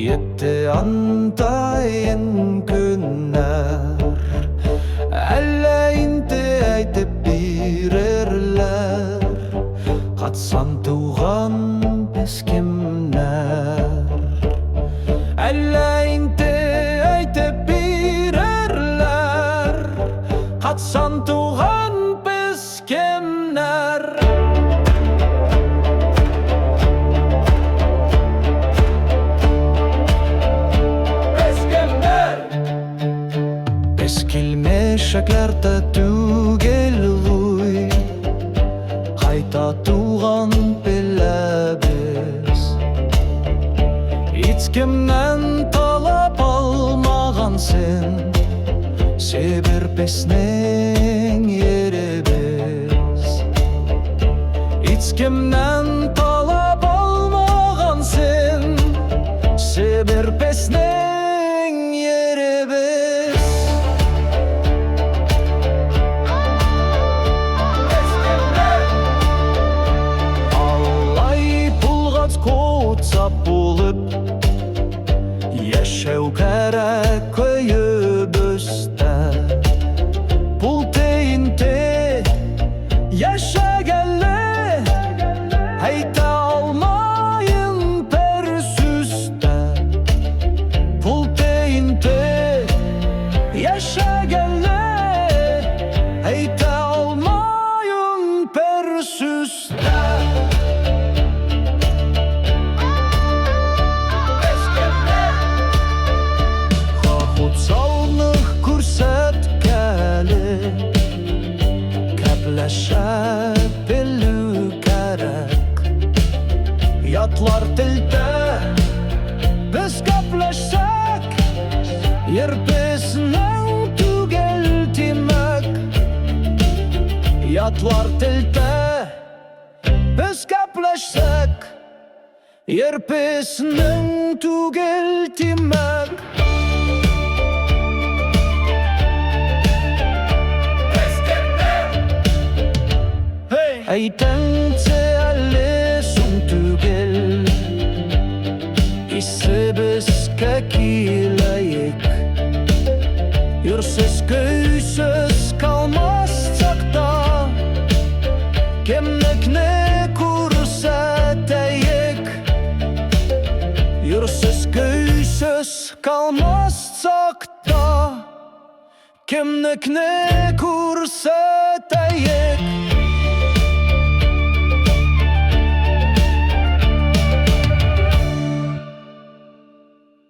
Yetti antayın günler, elle inti aytip birerler. Katsan tuğan biz kimler, elle inti aytip birerler. Katsan tuğan biz kimler. Eskilmешeklerде түгел ғой, қайта туған білебіз. Ешкімнен талап алмаған сен, себерпесінен еребіз. Ешкімнен талап алмаған сен, себерпесінен еребіз. Ko'tsap bo'lib yashau kerak köyümüzde. Pul teyinti yaşaganlar ayta olmayın persüzde. Pul teyinti yaşaganlar ayta olmayın persüzde. Bilü gerek yatlar dilde biz kaplaşsak, yer bizden tugel demek. Yatlar dilde biz kaplaşsak, yer bizden tugel demek. Aytаңцы әлі соң түгел, исі бізге келейік. Үрсіз көйсіз қалмассақ та, кемнікні көрсетейік. Үрсіз көйсіз қалмассақ та, кемнікні көрсетейік.